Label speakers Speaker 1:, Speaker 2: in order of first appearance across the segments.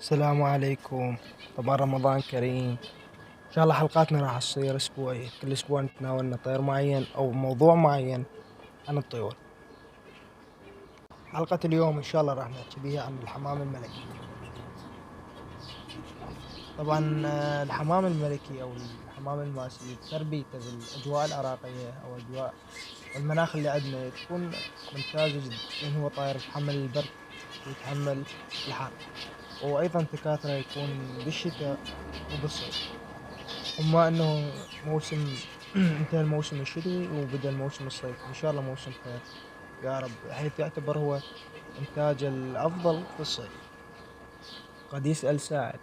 Speaker 1: السلام عليكم. طبعا رمضان كريم. إن شاء الله حلقاتنا راح تصير أسبوعية، كل أسبوع نتناولنا طير معين أو موضوع معين عن الطيور. حلقة اليوم إن شاء الله راح نحكي بيها عن الحمام الملكي. طبعا الحمام الملكي أو الحمام الماسي تربيته بالأجواء العراقية أو أجواء المناخ اللي عندنا تكون ممتازة جدا، لأن هو طائر يتحمل البرد ويتحمل الحر، وأيضا تكاثره يكون بالشتاء وبالصيف. وما انه موسم انتهى الموسم الشتوي وبدأ الموسم الصيفي، ان شاء الله موسم خير يا رب، حيث يعتبر هو انتاج الافضل في الصيف. قد يسأل سائل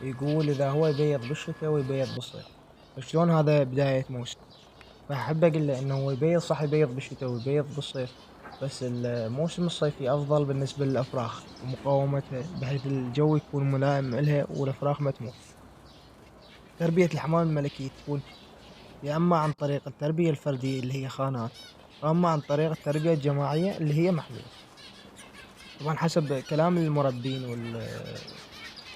Speaker 1: يقول اذا هو يبيض بالشتاء ويبيض بالصيف فشلون هذا بداية موسم؟ فأحب أقول له إنه هو يبيض، صح يبيض بالشتاء ويبيض بالصيف، بس الموسم الصيفي أفضل بالنسبة للأفراخ ومقاومتها، بحيث الجو يكون ملائم إلها والأفراخ ما تموت. تربية الحمام الملكي تكون يا أما عن طريق التربية الفردية اللي هي خانات، وأما عن طريق التربية الجماعية اللي هي محمية. طبعا حسب كلام المربين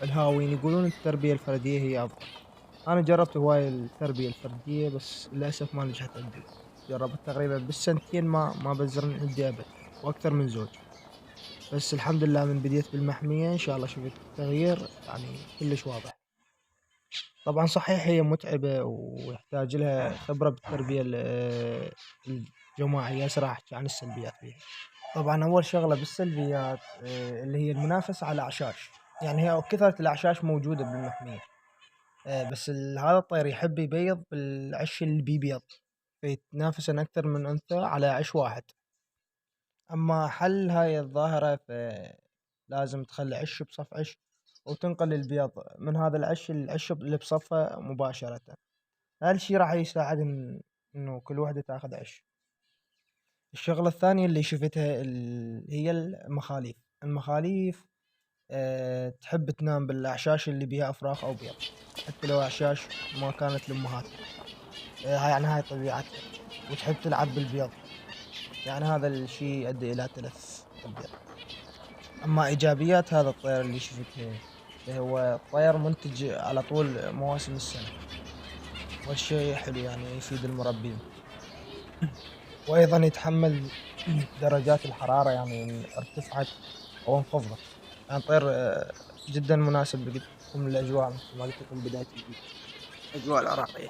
Speaker 1: والهاوين يقولون التربية الفردية هي أفضل. أنا جربت هواي التربية الفردية بس للأسف ما نجحت عندي. جربت تقريبا بالسنتين ما بزرن عندي أبد، وأكثر من زوج. بس الحمد لله من بديت بالمحمية إن شاء الله شفت تغيير يعني كلش واضح. طبعا صحيح هي متعبة ويحتاج لها خبرة بالتربية الجماعية. هسه راح أحكي عن السلبيات فيها. طبعا أول شغلة بالسلبيات اللي هي المنافسة على الأعشاش. يعني هي كثرة الأعشاش موجودة بالمحمية، بس هذا الطير يحب يبيض بالعش اللي بيبيض، فيتنافسن أكثر من أنثى على عش واحد. أما حل هاي الظاهرة فلازم تخلي عش بصف عش، وتنقل البيض من هذا العش للعش اللي بصفه مباشرة. هذا الشي راح يساعد إنه كل وحدة تاخذ عش. الشغلة الثانية اللي شفتها هي المخاليف تحب تنام بالأعشاش اللي بيها أفراخ أو بيض، حتى لو أعشاش ما كانت لأمهات. يعني هاي طبيعتها، وتحب تلعب بالبيض. يعني هذا الشي يؤدي إلى تلف البيض. أما إيجابيات هذا الطير اللي شفتها، هو طير منتج على طول مواسم السنة، والشيء حلو يعني يفيد المربين. وأيضا يتحمل درجات الحرارة، يعني إن ارتفعت أو انخفضت. يعني طير جدا مناسب لكم الأجواء، مثل ما قلت لكم بداية الفيديو، الأجواء العراقية.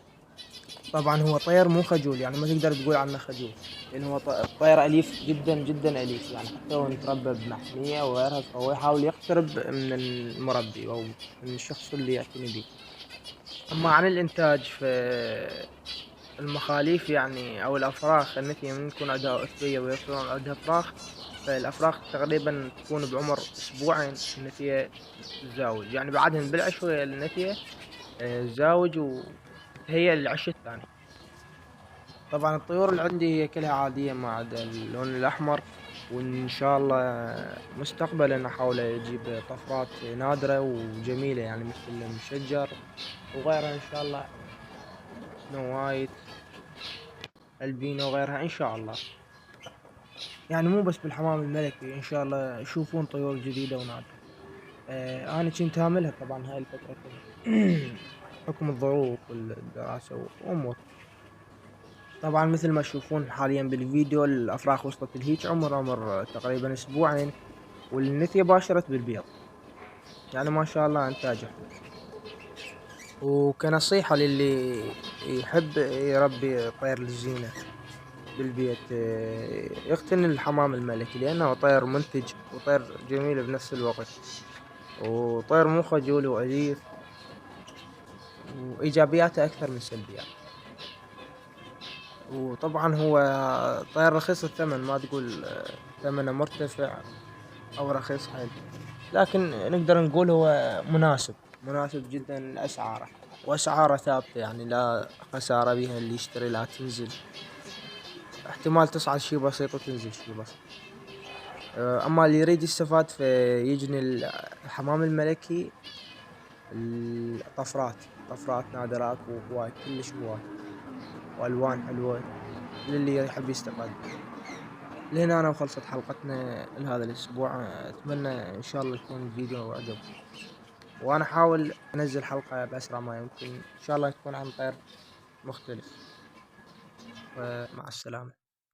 Speaker 1: طبعا هو طير مو خجول، يعني ما تقدر تقول عنه خجول، لأن هو طير أليف جدا جدا أليف. يعني حتى لو نتربى بمحمية وغيرها فهو يحاول يقترب من المربي أو من الشخص اللي يعتني به. أما عن الإنتاج المخاليف يعني أو الأفراخ النتية من يكون عندها أثبية ويصيرون عندها فراخ، فالأفراخ تقريبا تكون بعمر أسبوعين النتية تتزاوج، يعني بعدهن بالأشهر النتية تزاوج وتهيأ للعش الثاني. طبعا الطيور اللي عندي هي كلها عادية ما عدا اللون الأحمر، وإن شاء الله مستقبلا أحاول أجيب طفرات نادرة وجميلة، يعني مثل المشجر وغيرها إن شاء الله، سنو وايت، البينو وغيرها إن شاء الله. يعني مو بس بالحمام الملكي، إن شاء الله يشوفون طيور جديدة ونادرة. أنا كنت هاملها طبعا هاي الفترة كلها حكم الظروف والدراسة وأمور. طبعا مثل ما تشوفون حاليا بالفيديو الأفراخ وصلت لهيج عمر تقريبا أسبوعين، والنثية باشرت بالبيض. يعني ما شاء الله إنتاج حلو. وكنصيحة للي يحب يربي طير للزينة بالبيت، يقتني الحمام الملكي، لأنه طير منتج وطير جميل بنفس الوقت، وطير مو خجول وأليف، وإيجابياته أكثر من سلبياته. وطبعا هو طير رخيص الثمن، ما تقول ثمنه مرتفع أو رخيص حيل، لكن نقدر نقول هو مناسب جدا لأسعاره، وأسعاره ثابتة، يعني لا خسارة بها. اللي يشتري لا تنزل، احتمال تصعد شي بسيط وتنزل شي بسيط. أما اللي يريد يستفاد فيجني الحمام الملكي. طفرات نادرات وهواي كلش هواي، وألوان حلوة للي يحب يستفاد بها. لهنا أنا وخلصت حلقتنا لهذا الأسبوع. أتمنى إن شاء الله يكون الفيديو عجبكم. وأنا أحاول أنزل حلقة بأسرع ما يمكن، إن شاء الله تكون عن طير مختلف. ومع السلامة.